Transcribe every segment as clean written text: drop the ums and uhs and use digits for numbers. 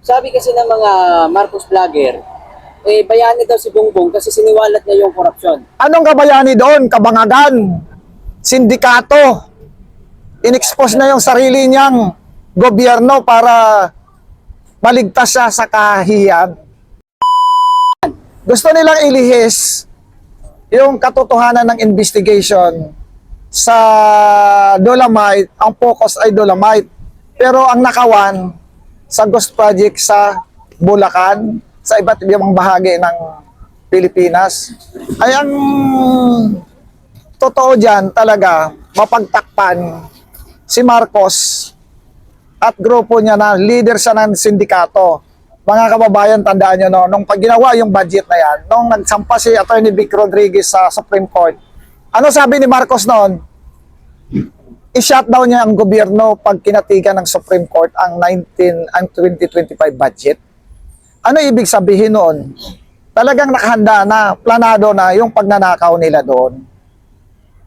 Sabi kasi ng mga Marcos vlogger, bayani daw si Bongbong kasi siniwalat niya yung korupsyon. Anong kabayani doon? Kabangagan, sindikato, inexpose na yung sarili niyang gobyerno para maligtas siya sa kahiyan. Gusto nilang ilihis yung katotohanan ng investigation sa Dolomite. Ang focus ay Dolomite, pero ang nakawan sa Ghost Project sa Bulacan, sa iba't ibang bahagi ng Pilipinas. Ay ang totoo dyan talaga, mapagtakpan si Marcos at grupo niya na leader sa ng sindikato. Mga kababayan, tandaan nyo, no, nung pag ginawa yung budget na yan, nung nagsampa si Atty. Vic Rodriguez sa Supreme Court, ano sabi ni Marcos noon? I-shutdown niya ang gobyerno pag kinatigan ng Supreme Court ang 2025 budget. Ano ibig sabihin noon? Talagang nakahanda na, planado na yung pagnanakaw nila doon.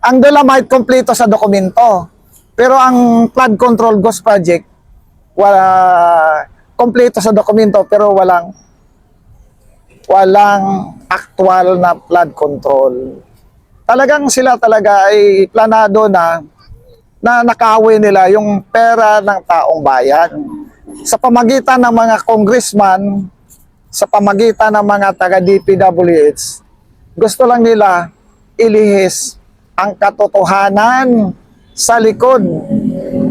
Ang Dolomite kompleto sa dokumento, pero ang flood control Ghost Project, wala, kompleto sa dokumento pero walang actual na flood control. Talagang sila talaga ay planado na nakawin nila yung pera ng taong bayan sa pamagitan ng mga congressman, sa pamagitan ng mga taga DPWH. Gusto lang nila ilihis ang katotohanan sa likod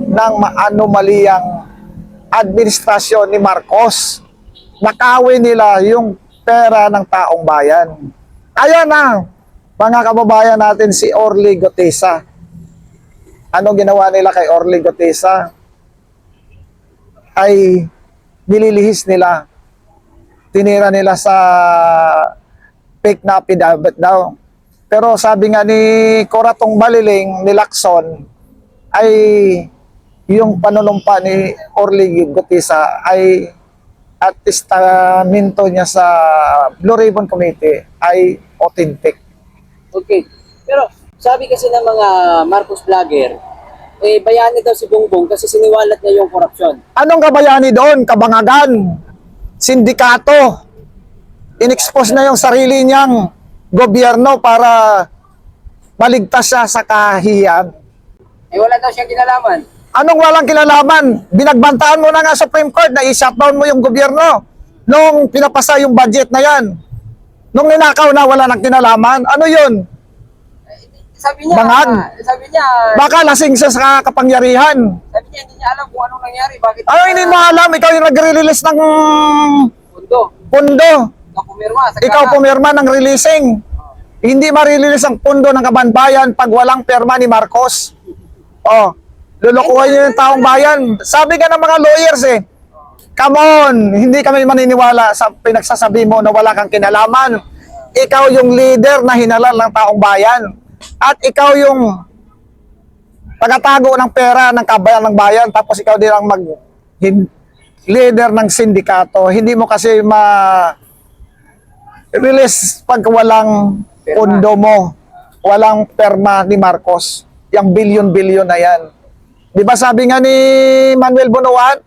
ng anomaliyang administrasyon ni Marcos. Nakawin nila yung pera ng taong bayan. Ayan na, mga kababayan natin, si Orly Gotesa. Ano ginawa nila kay Orly Gotesa? Ay nililihis nila. Tinira nila sa fake na affidavit daw. Pero sabi nga ni Coratong Baliling, ni Lacson, ay yung panunumpa ni Orly Gotesa ay at testamento niya sa Blue Ribbon Committee ay authentic. Okay. Pero sabi kasi ng mga Marcos vlogger, bayani daw si Bongbong kasi siniwalat niya yung korupsyon. Anong kabayani doon? Kabangagan, sindikato, inexpose na yung sarili niyang gobyerno para maligtas siya sa kahiyan. Wala daw siyang kinalaman. Anong walang kinalaman? Binagbantaan mo na nga Supreme Court na i-shutdown mo yung gobyerno nung pinapasa yung budget na yan. Nung ninakaw na wala nang kinalaman, ano yun? Sabi niya, Bangag. Baka lasing siya sa kapangyarihan. Sabi niya, hindi niya alam kung anong nangyari. Bakit? Ano hindi mo alam? Ikaw yung nagre-release ng pundo. Ikaw pumirma ng releasing. Hindi ma-release ang pundo ng kabanbayan pag walang perma ni Marcos. Oh, lulukuhan niyo yung taong bayan. Sabi nga ng mga lawyers come on, hindi kami maniniwala sa pinagsasabi mo na wala kang kinalaman. Ikaw yung leader na hinalal ng taong bayan. At ikaw yung tagatago ng pera ng kabayan ng bayan, tapos ikaw din ang leader ng sindikato. Hindi mo kasi release pag walang pondo mo, walang perma ni Marcos. Yung bilyon-bilyon na yan. Di ba sabi nga ni Manuel Bonoan,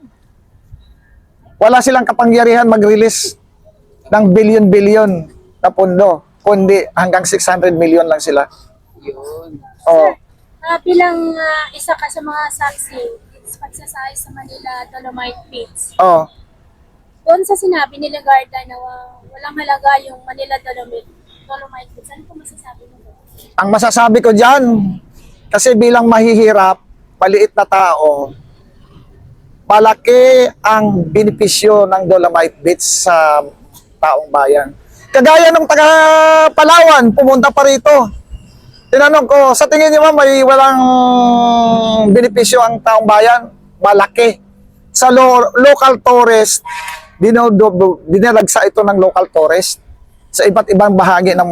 wala silang kapangyarihan mag-release ng bilyon-bilyon na pondo, kundi hanggang 600 million lang sila. Yun. Oh. Bilang isa ka sa mga saksi sa pagsasakay sa Manila Dolomite Pits, Oh. doon sa sinabi ni Legarda na walang halaga yung Manila Dolomite Pits, ano po masasabi mo doon? Ang masasabi ko dyan, kasi bilang mahihirap, maliit na tao, malaki ang benepisyo ng Dolomite Beach sa taong bayan. Kagaya ng taga Palawan, pumunta pa rito. Tinanong ko, sa tingin niyo may walang benepisyo ang taong bayan? Malaki. Sa local tourist, dinalagsa ito ng local tourist sa iba't ibang bahagi ng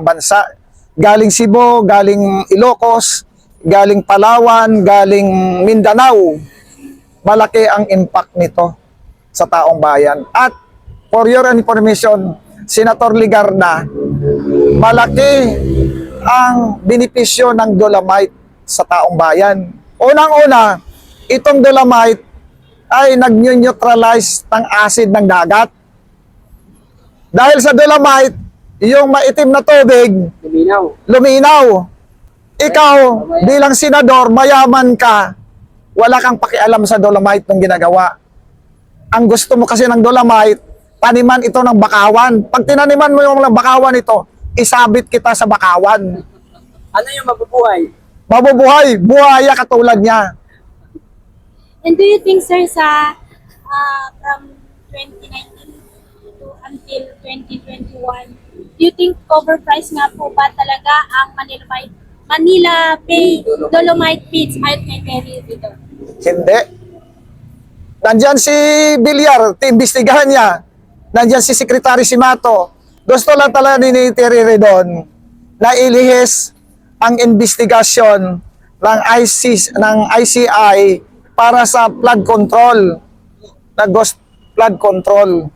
bansa. Galing Cebu, galing Ilocos, galing Palawan, galing Mindanao. Malaki ang impact nito sa taong bayan. At for your information, Senator Legarda, malaki ang benepisyo ng Dolomite sa taong bayan. Unang-una, itong Dolomite ay nag-neutralize ng acid ng dagat. Dahil sa dolomite, yung maitim na tubig, Luminaw. luminaw. Ikaw, bilang senador, mayaman ka, wala kang pakialam sa dolomite ng ginagawa. Ang gusto mo kasi ng dolomite, taniman ito ng bakawan. Pag tinaniman mo yung bakawan ito, isabit kita sa bakawan. Ano yung mabubuhay? Mabubuhay, buhaya katulad niya. And do you think, sir, sa from 2019 to until 2021, do you think overpriced nga po ba talaga ang Manila Bay Dolomite Pits ayon kay Terry dito? Hindi. Nandyan si Villar, imbestigahan niya. Nandyan si Secretary Simato. Gusto lang talaga ni Terry Redon na ilihis ang investigasyon ng ICI para sa flood control, na ghost flood control.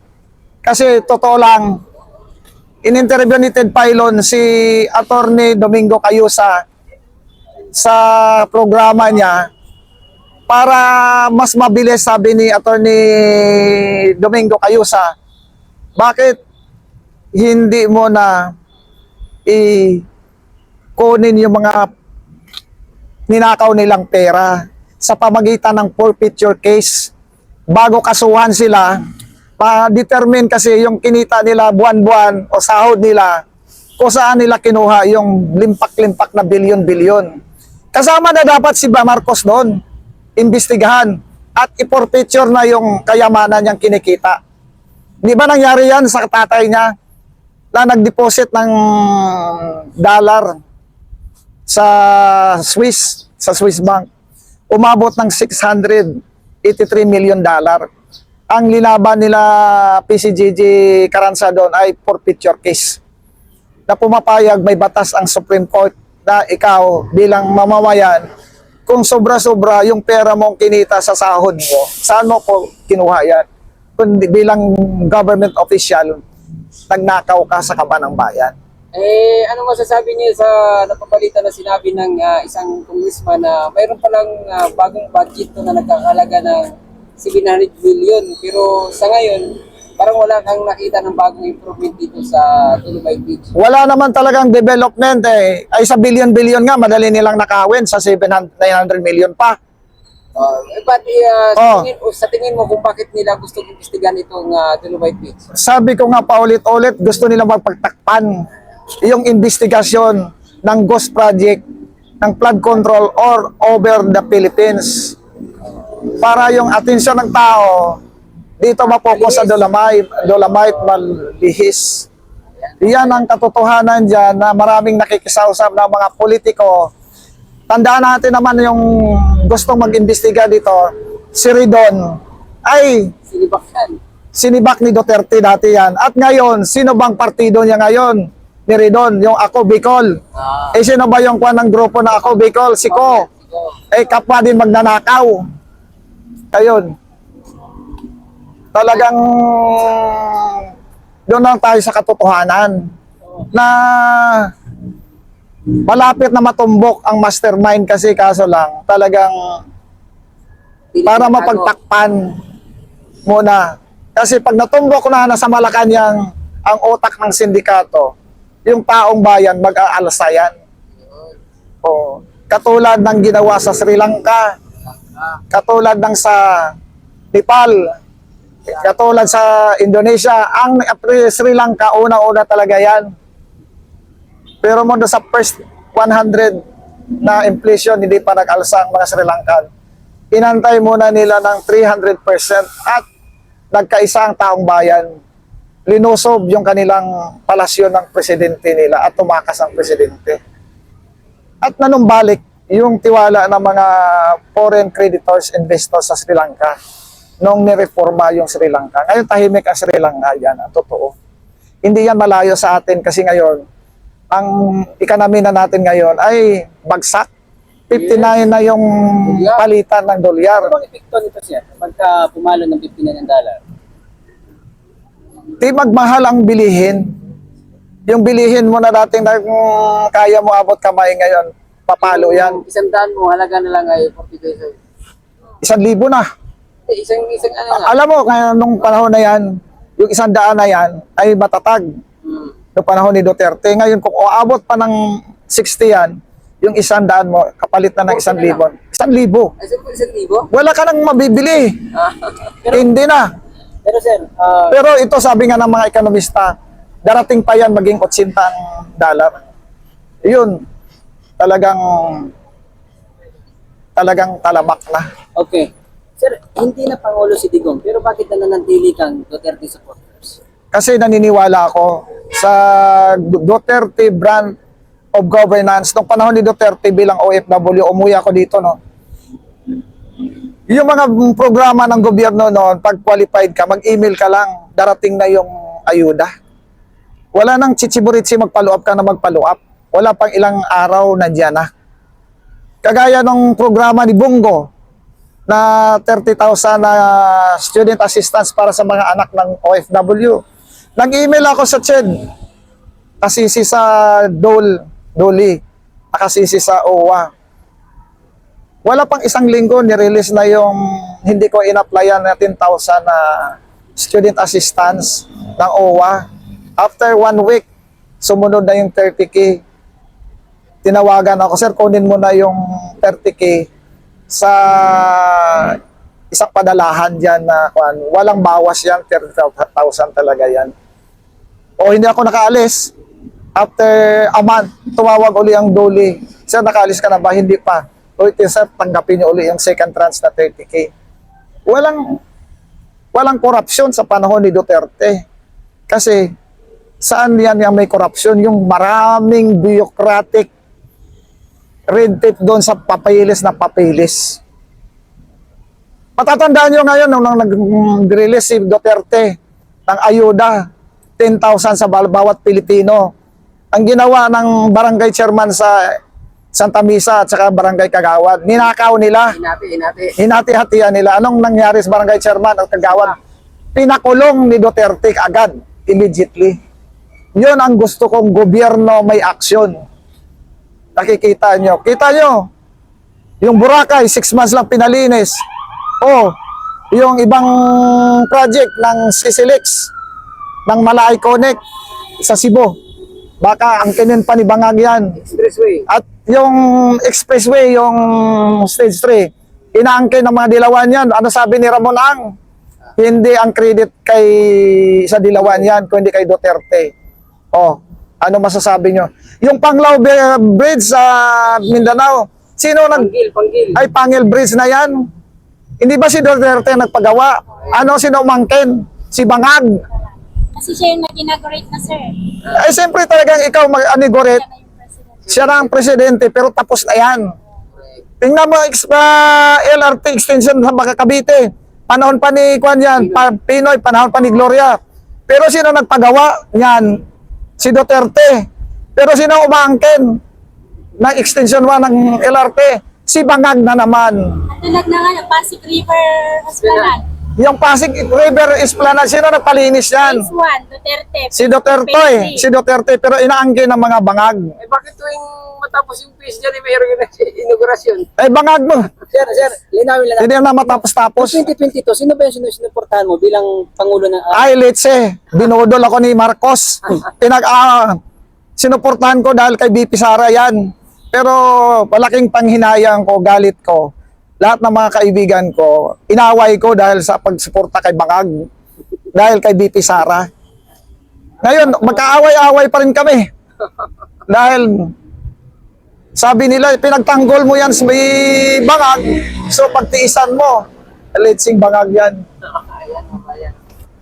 Kasi totoo lang, in-interview ni Ted Filon si Attorney Domingo Cayusa sa programa niya para mas mabilis, sabi ni Attorney Domingo Cayusa, bakit hindi mo na kunin yung mga ninakaw nilang pera sa pamagitan ng forfeiture case bago kasuhan sila, pa-determine kasi yung kinita nila buwan-buwan o sahod nila kung saan nila kinuha yung limpak-limpak na bilyon-bilyon. Kasama na dapat si Marcos doon, imbestigahan at i-forfeiture na yung kayamanan niyang kinikita. Di ba nangyari yan sa tatay niya na nag-deposit ng dollar sa Swiss Bank? Umabot ng $683 million. Ang linaban nila PCGG Carranza doon ay forfeiture case. Na pumapayag, may batas ang Supreme Court na ikaw bilang mamamayan, kung sobra-sobra yung pera mong kinita sa sahod mo, saan mo ko kinuha yan? Kung bilang government official, nagnakaw ka sa kaban ng bayan. Ano masasabi niyo sa napapalitan na sinabi ng isang congressman na mayroon palang bagong budget na nagkakalaga ng 700 million, pero sa ngayon parang wala kang nakita ng bagong improvement dito sa Dolomite Beach. Wala naman talagang development ay sa billion-billion nga, madali nilang nakawin sa 900 million pa. Sa tingin mo kung bakit nila gustong imbestigahan itong Dolomite Beach? Sabi ko nga paulit-ulit, gusto nila magpagtakpan yung investigasyon ng ghost project ng flood control or over the Philippines para yung atensyon ng tao dito mapokus sa Dolomite malihis. Iyan ang katotohanan dyan na maraming nakikisausap ng mga politiko. Tandaan natin naman yung gustong mag-imbestiga dito, si Ridon ay sinibak ni Duterte dati yan. At ngayon, sino bang partido niya ngayon? Ni Ridon, yung Ako Bicol. Sino ba yung kwan ng grupo na Ako Bicol? Si Ko. Kapwa din magnanakaw. Ayun. Talagang doon lang tayo sa katotohanan na malapit na matumbok ang mastermind kasi kaso lang talagang para mapagtakpan muna. Kasi pag natumbok na nasa Malacanang ang utak ng sindikato, yung taong bayan mag-aalsa yan. O, katulad ng ginawa sa Sri Lanka, katulad ng sa Nepal, katulad sa Indonesia, ang Sri Lanka, una-una talaga yan. Pero mo sa first 100 na inflation, hindi pa nag-alsa ang mga Sri Lankan. Inantay muna nila ng 300% at nagkaisa ang taong bayan. Linusob yung kanilang palasyo ng presidente nila at tumakas ang presidente. At nanumbalik yung tiwala ng mga foreign creditors, investors sa Sri Lanka nung nireforma yung Sri Lanka. Ngayon tahimik ang Sri Lanka, yan ang totoo. Hindi yan malayo sa atin kasi ngayon, ang economy na natin ngayon ay bagsak. 59 na yung palitan ng dolyar. Ano bang epekto nito siya pagka pumalo ng $59? Di magmahal ang bilihin. Yung bilihin mo na dating na kaya mo abot kamay ngayon, papalo yan. $100 mo, halaga na lang ay 40 pesos. 1,000 na. Isang ano nga. Alam mo, kaya nung panahon na yan, yung 100 na yan ay matatag. Hmm. Noong panahon ni Duterte. Ngayon, kung uabot pa ng 60 yan, yung 100 mo, kapalit na ng 1,000. 1,000. Ay, sir, 1,000? Wala ka nang mabibili. Ah, Hindi na. pero sir, Pero ito, sabi nga ng mga ekonomista, darating pa yan maging 80 ang dollar. Yun, talagang talamak na. okay. Sir, hindi na Pangulo si Digong, pero bakit nananatili kang Duterte supporters? Kasi naniniwala ako sa Duterte brand of governance. Nung panahon ni Duterte bilang OFW, umuwi ako dito, no? Yung mga programa ng gobyerno noon, pag qualified ka, mag-email ka lang, darating na yung ayuda. Wala nang chichiburitsi magpaluap ka na magpaluap. Wala pang ilang araw, nandiyan na. Kagaya ng programa ni Bongo, na 30,000 na student assistance para sa mga anak ng OFW. Nag-email ako sa CHED, kasisi sa Doli, nakasisi sa OWA. Wala pang isang linggo, nirelease na yung hindi ko in-applyan na 10,000 na student assistance ng OWA. After 1 week, sumunod na yung 30K. Tinawagan ako, sir, kunin mo na yung 30K sa isang padalahan dyan na walang bawas yan, 30,000 talaga yan. O hindi ako nakaalis. After a month, tumawag uli ang Doli. Sir, nakaalis ka na ba? Hindi pa. O ito, sir, tanggapin niyo uli yung second tranche na 30K. Walang korupsyon sa panahon ni Duterte. Kasi saan yan yung may korupsyon? Yung maraming bureaucratic red tape doon sa papilis na papilis. Matatandaan nyo ngayon nung nag-release si Duterte ng ayuda, 10,000 sa bawat Pilipino. Ang ginawa ng barangay chairman sa Santa Misa at saka barangay Kagawad, ninakaw nila. Hinati-hatian nila. Anong nangyari sa barangay chairman at Kagawad? Pinakulong ni Duterte agad, immediately. Yun ang gusto kong gobyerno may aksyon. Nakikita nyo. Kita nyo, yung Boracay, 6 months lang pinalinis. O, yung ibang project ng Sisilix, ng Malay Connect sa Cebu. Baka ang kinin pa ni Bangag yan. Expressway. At yung expressway, yung stage 3, inaangkin ng mga Dilawan yan. Ano sabi ni Ramon Ang? Hindi ang credit kay sa Dilawan yan, kundi kay Duterte. O, ano masasabi nyo? Yung Panglao Bridge sa Mindanao, sino Panggil. ay Pangil Bridge na yan? Hindi ba si Duterte nagpagawa? Ano, sino umangkin? Si Bangag. Kasi siya yung nag-inaugurate na, sir. Ay, siyempre talagang ikaw mag-anigorate. Siya na yung president. Siya na ang presidente, pero tapos na yan. Tingnan mo, LRT extension sa Cavite. Panahon pa ni Kwan yan, Pinoy, panahon pa ni Gloria. Pero sino nagpagawa yan? Si Duterte. Pero sino umangkin ng extension 1 ng LRT? Si Bangag na naman. At tulad na nga, ng Pasig River Esplanade. Yung Pasig River Esplanade, sino nagpalinis yan? Phase 1, Duterte. Si Duterte Phase eh. Si Duterte, pero inaangkin ng mga Bangag. Eh, bakit tuwing matapos yung phase dyan, mayroon yung inaugurasyon? Eh, Bangag mo. Sir, linawin lang. Hindi na matapos-tapos. 2022, sino ba yung sinuportahan mo bilang Pangulo ng... Ay, let's say, binudol ako ni Marcos. Sinuportahan ko dahil kay BP Sara yan. Pero malaking panghinayang ko, galit ko. Lahat ng mga kaibigan ko, inaway ko dahil sa pagsuporta kay Bangag. Dahil kay BP Sara. Ngayon, magkaaway-away pa rin kami. Dahil sabi nila, pinagtanggol mo yan sa may Bangag, so pagtiisan mo. Let's sing Bangag yan.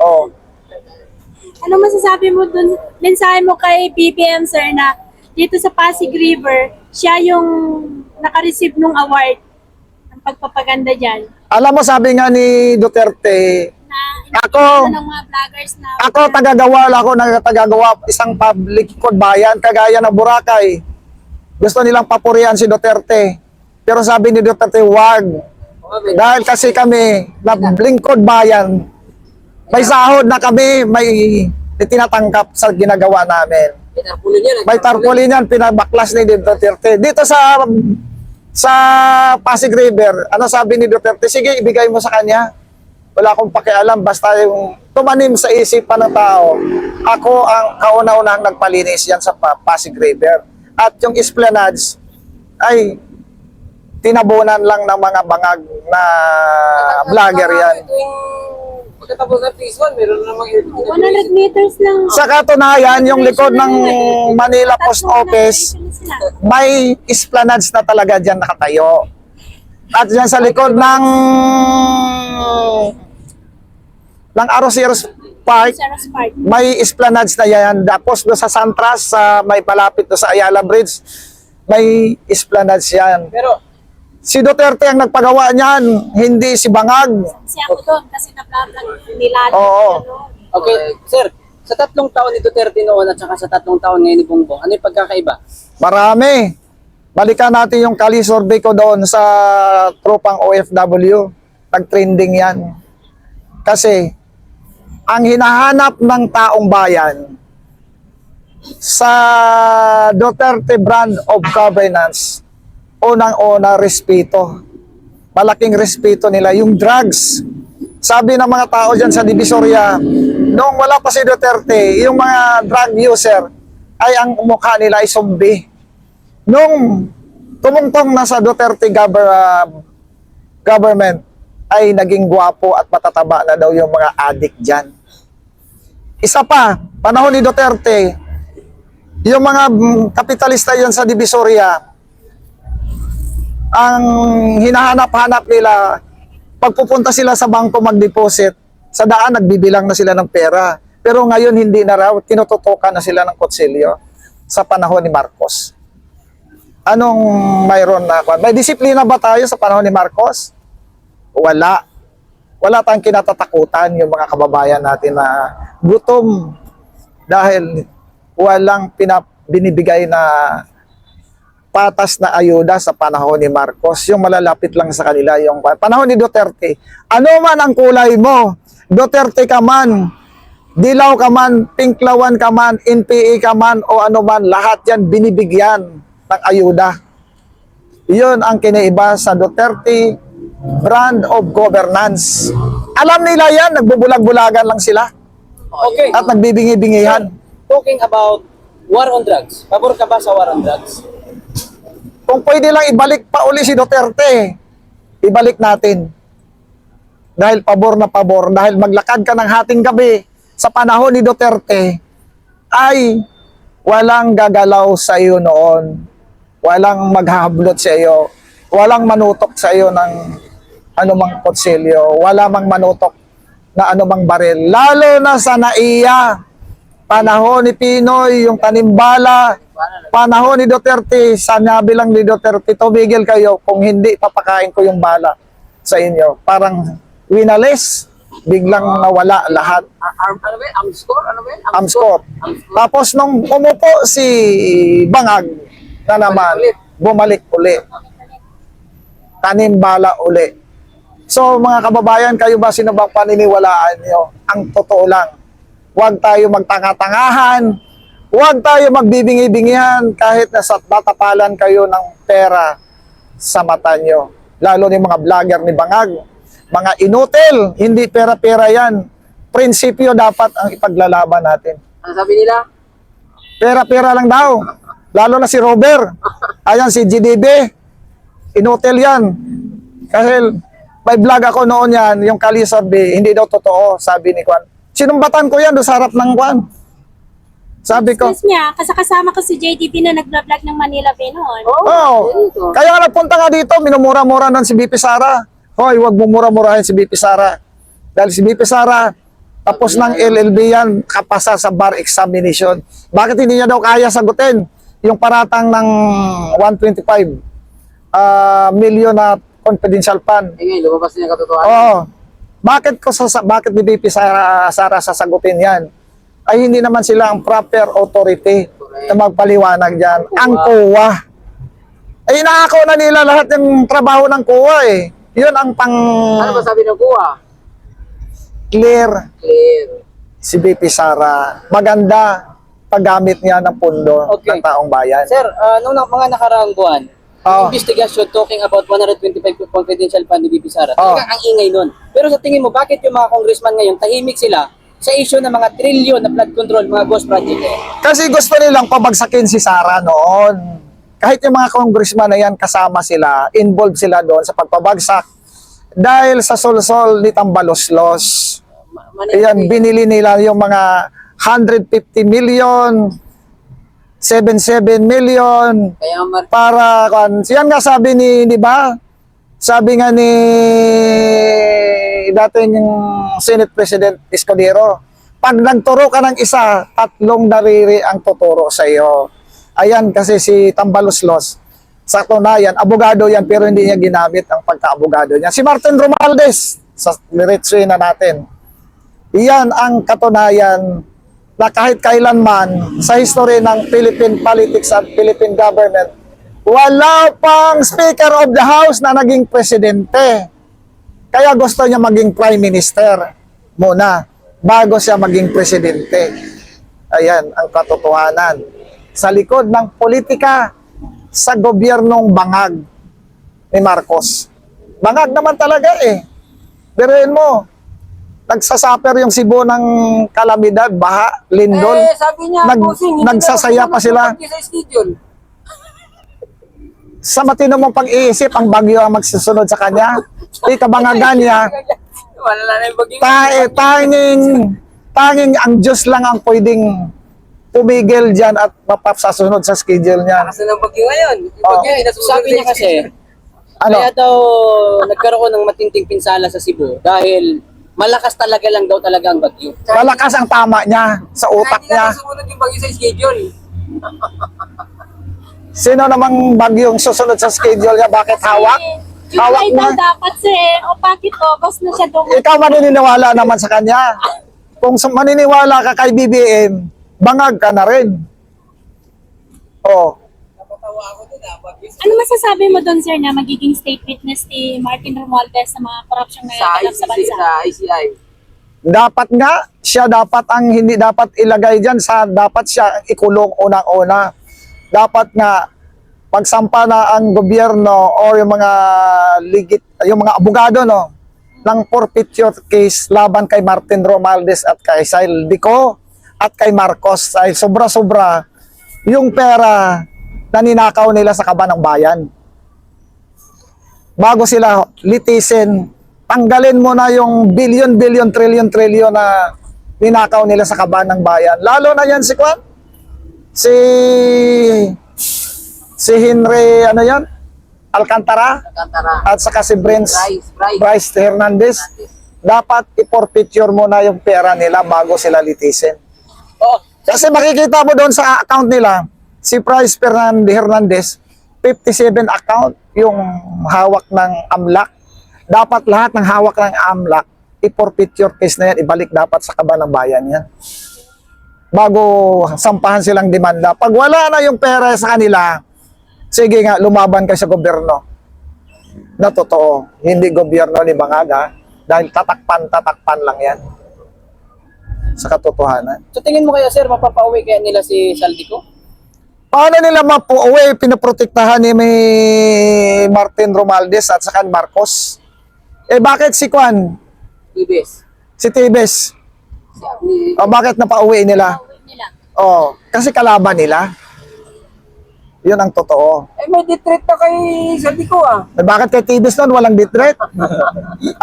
Oh. Ano masasabi mo dun, mensahe mo kay BBM, sir, na dito sa Pasig River, siya yung naka-receive nung award ng pagpapaganda dyan. Alam mo, sabi nga ni Duterte, Na Ako- ng mga vloggers na... tagagawa isang public code bayan, kagaya ng Boracay. Gusto nilang papurihan si Duterte. Pero sabi ni Duterte, wag. Dahil kasi kami, na lingkod bayan, may sahod na kami, may tinatangkap sa ginagawa namin. May tarpaulin yan, pinabaklas ni Duterte. Dito sa Pasig River, ano sabi ni Duterte? Sige, ibigay mo sa kanya. Wala akong pakialam, basta yung tumanim sa isipan ng tao, ako ang kauna-unahang nagpalinis yan sa Pasig River. At yung esplanades ay tinabunan lang ng mga bangag na vlogger yan. Pagkatapos ng phase 1, meron namang 100 meters lang. Sa katunayan, yung likod ng Manila Post Office, may esplanades na talaga dyan nakatayo. At dyan sa likod ng Arroceros Park, Sarah Park. may esplanades na yan. Tapos doon sa Santras, sa may palapit doon sa Ayala Bridge, may esplanades yan. Pero, Si Duterte ang nagpagawa niyan, hindi si Bangag. Kasi ako doon, kasi na-vlog nila. Oo. okay, sir, sa 3 taon ni Duterte noon at saka sa 3 taon ngayon ni Bongbong, ano yung pagkakaiba? Marami. Balikan natin yung Kali survey ko doon sa tropang OFW. Nag-trending yan. Kasi, ang hinahanap ng taong bayan sa Duterte brand of governance, unang-una, respeto. Malaking respeto nila. Yung drugs, sabi ng mga tao dyan sa Divisoria, noong wala pa si Duterte, yung mga drug user, ay ang mukha nila ay zombie. Nung tumungtong na sa Duterte government, ay naging gwapo at matataba na daw yung mga addict dyan. Isa pa, panahon ni Duterte, yung mga kapitalista yan sa Divisoria, ang hinahanap-hanap nila, pagpupunta sila sa bangko mag-deposit, sa daan nagbibilang na sila ng pera. Pero ngayon hindi na raw, tinututukan na sila ng kutsilyo sa panahon ni Marcos. Anong mayroon na? May disiplina ba tayo sa panahon ni Marcos? Wala. Wala tayong kinatatakutan yung mga kababayan natin na gutom dahil walang binibigay na patas na ayuda sa panahon ni Marcos. Yung malalapit lang sa kanila yung panahon ni Duterte. Ano man ang kulay mo, Duterte ka man, dilaw ka man, pinklawan ka man, NPA ka man o ano man, lahat yan binibigyan ng ayuda. Yun ang kinaiba sa Duterte brand of governance. Alam nila yan, nagbubulag-bulagan lang sila Okay. at nagbibingi-bingihan. Talking about war on drugs, pabor ka ba sa war on drugs? Kung pwede lang ibalik pa uli si Duterte, ibalik natin. Dahil pabor na pabor, dahil maglakad ka ng hating gabi sa panahon ni Duterte, ay walang gagalaw sa iyo noon. Walang maghahablot sa iyo. Walang manutok sa iyo ng anumang kutsilyo. Wala mang manutok na anumang baril. Lalo na sa NAIA, panahon ni Pinoy, yung tanimbala, panahon ni Duterte, sanabi lang ni Duterte, tumigil kayo kung hindi papakain ko yung bala sa inyo. Parang winalis, biglang nawala lahat. Ano ba yun? Amscore? Ano ba yun? Amscore. Tapos nung umupo si Bangag na naman, bumalik uli. Tanimbala uli. So mga kababayan, kayo ba sino bang paniniwalaan nyo? Ang totoo lang, huwag tayo magtanga-tangahan, huwag tayo magbibingi-bingihan kahit nasa tatapalan kayo ng pera sa mata nyo. Lalo ni mga vlogger ni Bangag, mga inutil, hindi pera-pera yan. Prinsipyo dapat ang ipaglalaban natin. Ano sabi nila? Pera-pera lang daw. Lalo na si Robert. Ayan si GDB. Inutil yan. Kasi may vlog ako noon yan, yung Kali survey, hindi daw totoo, sabi ni Kwan. Sinumbatan ko yan doon sa harap ng Kwan. Sabi ko, Excuse niya, kasama ko si JDB na nag-vlog ng Manila Bay noon. oh, kaya nga nagpunta nga dito, minumura-mura ng si BP Sara. Hoy, wag mo mura-murahin si BP Sara. Dahil si BP Sara, tapos ng LLB yan, kapasa sa bar examination. Bakit hindi niya daw kaya sagutin yung paratang ng 125 million na confidential fund? Ngayon, lumabas niya katotohanan. Oo. Bakit ni BP Sara sasagutin yan? Ay hindi naman sila ang proper authority na magpaliwanag dyan. Ang COA. Ay inaako na nila lahat ng trabaho ng COA eh. Yun ang Ano ba sabi ng kuha? clear Clear. si BP Sara. Maganda paggamit niya ng pundo Okay. ng taong bayan. Sir, nung mga nakaraang buwan, Oh. investigation talking about 125 confidential fund ni BP Sara. Oh. Talagang ang ingay nun. Pero sa tingin mo, bakit yung mga congressman ngayon tahimik sila sa issue ng mga trillion na flood control, mga ghost project eh? Kasi gusto nilang pabagsakin si Sara noon. Kahit yung mga congressman na yan, kasama sila, involved sila doon sa pagpabagsak. Dahil sa solsol ni Tambaloslos. Ayan, binili nila yung mga 150 million, 77 million, Kaya para yan nga sabi ni, di ba? Sabi nga ni dating Senate President Escudero, pag nagturo ka ng isa, 3 daliri ang tuturo sa iyo. Ayan kasi si Tambaloslos, sa tunayan, abogado yan pero hindi niya ginamit ang pagka-abogado niya. Si Martin Romualdez, sa diretsuhin na natin. Iyan ang katunayan na kahit kailanman sa history ng Philippine politics at Philippine government, wala pang Speaker of the House na naging presidente. Kaya gusto niya maging Prime Minister muna bago siya maging presidente. Ayan ang katotohanan. Sa likod ng politika sa gobyernong bangag ni Marcos. Bangag naman talaga eh. Biruin mo, nagsasaper yung Cebu ng kalamidad, baha, lindol. sabi niya, Nagsasaya pa sila. Sa schedule. Sa matino mong pag-iisip, ang bagyo ang magsusunod sa kanya. Ikabangagan niya, Wala na yung bagyo. tanging ang Diyos lang ang pwedeng tumigil dyan at mapasasunod sa schedule niya. Kasi ng bagyo ngayon. Yung Oh. bagyo, inasunod Sabi niya sa kasi, Ano? kaya daw nagkaroon ng matinding pinsala sa Cebu dahil malakas talaga lang daw talaga ang bagyo. Malakas ang tama niya sa utak Hindi niya. na sumunod yung bagyo sa schedule. Sino namang bagyong susunod sa schedule niya? Bakit hawak? Hawak July mo. daw dapat sir. O bakit August na siya dumating? Ikaw maniniwala naman sa kanya. Kung maniniwala ka kay BBM, bangag ka na rin. Oh. Napatawa ako dun bagyo Ano masasabi mo doon sir na magiging state witness ni Martin Romualdez sa mga corruption na sa naganap sa bansa? ICI. Dapat nga, siya dapat ang hindi dapat ilagay dyan sa dapat siya ikulong unang-una. Dapat nga, pagsampa na ang gobyerno o yung mga yung mga abogado no, ng forfeiture case laban kay Martin Romualdez at kay Saldico at kay Marcos ay sobra-sobra yung pera na ninakaw nila sa kaban ng bayan. Bago sila litisin, tanggalin mo na yung billion, trillion na ninakaw nila sa kaban ng bayan. Lalo na yan si Kwan? Si Henry, ano yan? Alcantara? Alcantara. At saka si Bryce. Bryce Hernandez. Dapat i-forfeiture mo na yung pera nila bago sila litisin. Oh, Kasi makikita mo doon sa account nila, si Bryce Hernandez, 57 account yung hawak ng AMLAC. Dapat lahat ng hawak ng AMLAC, i-forfeiture case na yan, ibalik dapat sa kaban ng bayan yan. Bago sampahan silang demanda. Pag wala na yung pera sa kanila, sige nga, lumaban kayo sa gobyerno. Na totoo, hindi gobyerno ni Bangaga, dahil tatakpan lang yan. Sa katotohanan. so tingin mo kaya sir, mapapauwi kaya nila si Saldico? Paano nila mapuuwi, pinaprotektahan ni Martin Romualdez at saka Marcos? Eh bakit si Kwan? Ibis. Si Tibes? Sabi, O bakit napauwi nila? Pauwi nila. O, kasi kalaban nila. Yun ang totoo. may detreat na kay Saldico Eh, bakit kay Tibes nun walang ditret?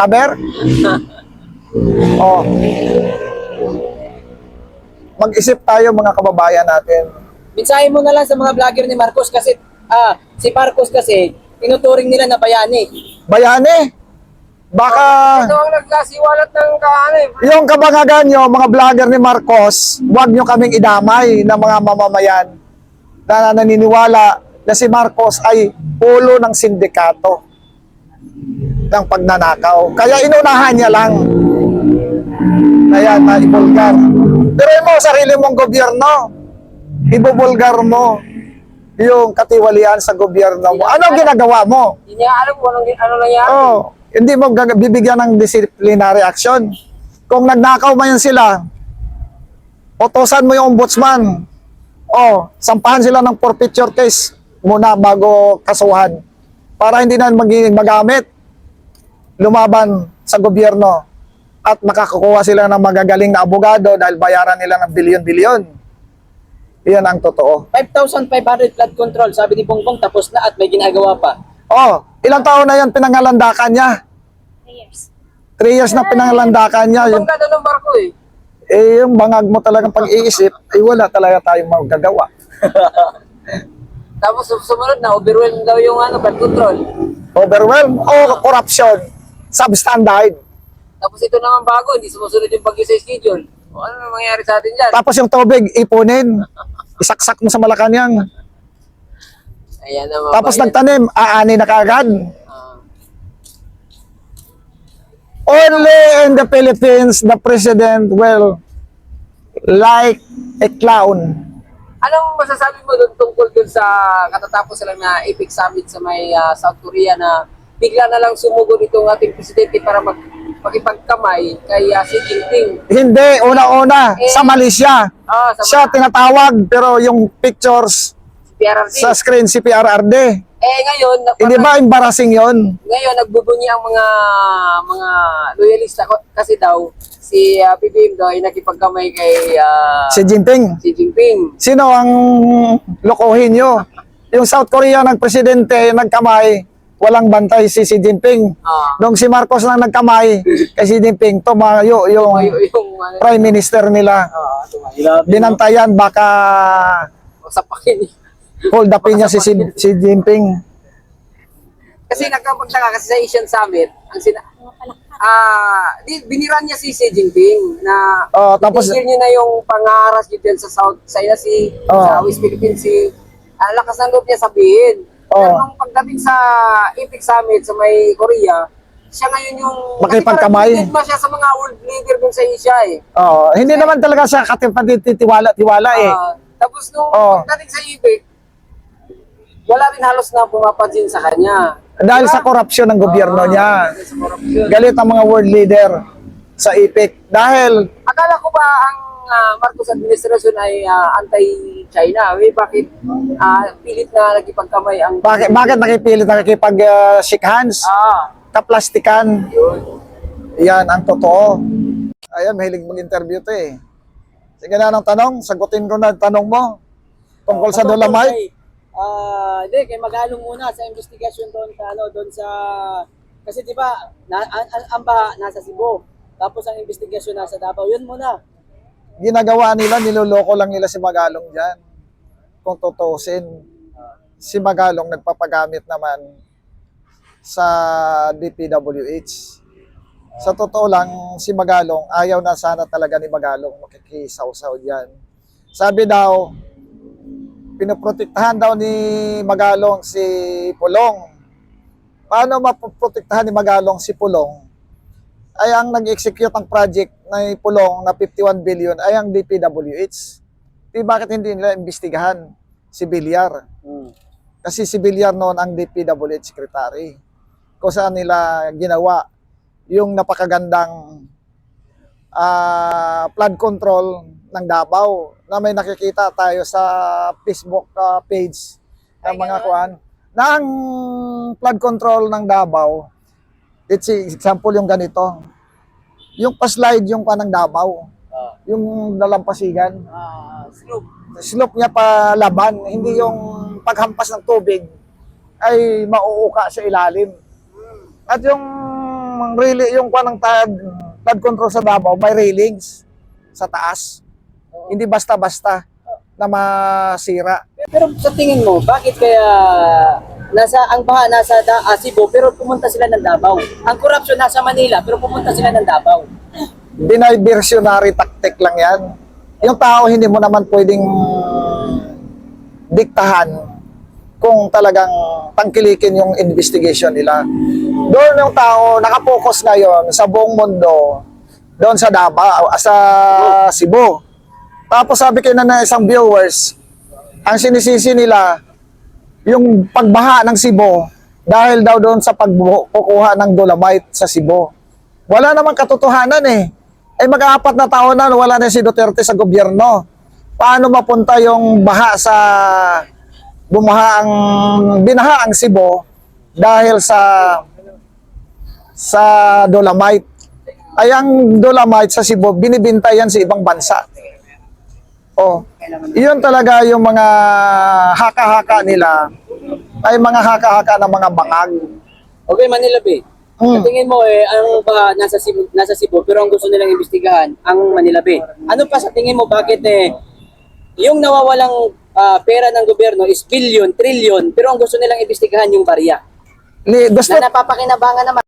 Aber? O. Mag-isip tayo mga kababayan natin. Mensahe mo na lang sa mga vlogger ni Marcos kasi si Marcos kasi tinuturing nila na bayani. Bayani! Baka Ito ang nagkasiwalat ng yung kabangagan nyo, mga vlogger ni Marcos, huwag nyo kaming idamay ng mga mamamayan na naniniwala na si Marcos ay ulo ng sindikato ng pagnanakaw. Kaya inunahan niya lang. Kaya ibulgar. Pero mo, sarili mong gobyerno, ibubulgar mo yung katiwalian sa gobyerno mo. Ano ginagawa mo? Hindi niya alam kung ano nangyari. Oh, hindi mo bibigyan ng disciplinary action. Kung nagnakaw man yan sila, utosan mo yung ombudsman. Oh, sampahan sila ng forfeiture case. muna bago kasuhan para hindi na maging magamit lumaban sa gobyerno at makakakuha sila ng magagaling na abogado dahil bayaran nila ng bilyon-bilyon. Iyan ang totoo. 5,500 flood control, sabi ni Bongbong, tapos na at may ginagawa pa. Oh, ilang taon na yan pinangalandakan niya? 3 years. 3 years na pinangalandakan niya. Ang ganda ng barko eh. Yung bangag mo talagang pag-iisip, ay wala talaga tayong magagawa. Tapos sumunod na, overwhelmed daw yung flood control. Overwhelm o corruption, substandard. Tapos ito naman bago, hindi sumusunod yung bagyo sa schedule. O ano na mangyayari sa atin dyan? Tapos yung tubig, ipunin. Isaksak mo sa Malacanang. Ayan naman. Tapos nagtanim, aani na kaagad. Only in the Philippines, the president will like a clown. Anong masasabi mo doon tungkol doon sa katatapos lang na APEC Summit sa may South Korea na bigla na lang sumugod itong ating presidente para makipagkamay kay Xi Jinping? Hindi, una-una, sa Malaysia. Sa Siya tinatawag, pero yung pictures PRRD. sa screen si PRRD. Ngayon, Hindi ba embarrassing yon? ngayon nagbubunyi ang mga loyalista kasi daw si PBM daw ay nakipagkamay kay Si Jinping. Xi Jinping. Sino ang lokohin nyo? Yung South Korea ng presidente nagkamay, walang bantay si Xi Jinping. Nung si Marcos lang nagkamay kay Xi Jinping, tumayo yung prime minister nila. Binantayan, baka Sapakin. hold upin niya si Xi Jinping. Kasi nagkapagtaka kasi sa Asian Summit, ang biniran niya si Xi Jinping na Tapos itigil niyo na yung pangaras dyan sa South China Sea, sa West Philippine Sea. Lakas ng loob niya sabihin. Pero nung pagdating sa APEC Summit sa may Korea, siya ngayon yung makipagkamay. Kasi siya sa mga world leader dun sa Asia eh. Hindi naman talaga siya tiwala eh. Tapos nung pagdating sa APEC, wala rin halos na pumapansin sa kanya. Dahil sa korupsyon ng gobyerno niya. Galit ang mga world leader sa APEC. Dahil Akala ko ba ang Marcos administration ay anti-China? Bakit pilit na nagipagkamay ang... bakit nakipilit shake hands? Kaplastikan. Yan ang totoo. Ayan, mahilig mag-interview to eh. Sige na ng tanong, sagutin ko na ang tanong mo. Tungkol sa Dolomite. Hindi, kay Magalong muna sa investigasyon doon sa kasi 'di ba, ang baha nasa Cebu. Tapos ang investigasyon nasa Davao. Yun muna. Ginagawa nila, niloloko lang nila si Magalong diyan. Kung tutusin, si Magalong nagpapagamit naman sa DPWH. Sa totoo lang, si Magalong, ayaw na sana talaga ni Magalong makikisaw-saw diyan. Sabi daw, pinoprotektahan daw ni Magalong si Pulong. Paano mapoprotektahan ni Magalong si Pulong? Ay ang nag-execute ang project na Pulong na 51 billion ay ang DPWH. Bakit hindi nila imbestigahan si Villar? Kasi si Villar noon ang DPWH secretary. Kung saan nila ginawa yung napakagandang flood control ng Davao na may nakikita tayo sa Facebook page ng mga kuan na ang flood control ng Davao. Let's say, example yung ganito. Yung pa-slide yung kuan ng Davao. Yung dalampasigan. Slope niya pa laban, hindi yung paghampas ng tubig ay mauuka sa ilalim. At yung kuan ng flood control sa Davao may railings sa taas. Hindi basta-basta na masira. Pero sa tingin mo, bakit kaya ang baha nasa Cebu pero pumunta sila ng Davao? Ang corruption nasa Manila pero pumunta sila ng Davao. Diversionary tactic lang yan. Yung tao hindi mo naman pwedeng diktahan kung talagang tangkilikin yung investigation nila. Doon yung tao nakapokus ngayon sa buong mundo, doon sa Davao, sa Cebu. Tapos sabi kayo na isang viewers, ang sinisisi nila, yung pagbaha ng Cebu, dahil daw doon sa pagkukuha ng Dolomite sa Cebu. Wala namang katotohanan eh. Mag-4 na taon na, wala na si Duterte sa gobyerno. Paano mapunta yung baha sa binaha ang Cebu dahil sa dolomite. Ay ang dolomite sa Cebu, binibinta yan sa ibang bansa. Oh, yun talaga yung mga haka-haka nila, ay mga haka-haka ng mga bangag. Okay, Manila Bay. Sa tingin mo ang baha nasa Cebu pero ang gusto nilang imbestigahan ang Manila Bay. Ano pa sa tingin mo bakit yung nawawalang pera ng gobyerno is billion, trillion pero ang gusto nilang imbestigahan yung barya? Gusto Na napapakinabangan naman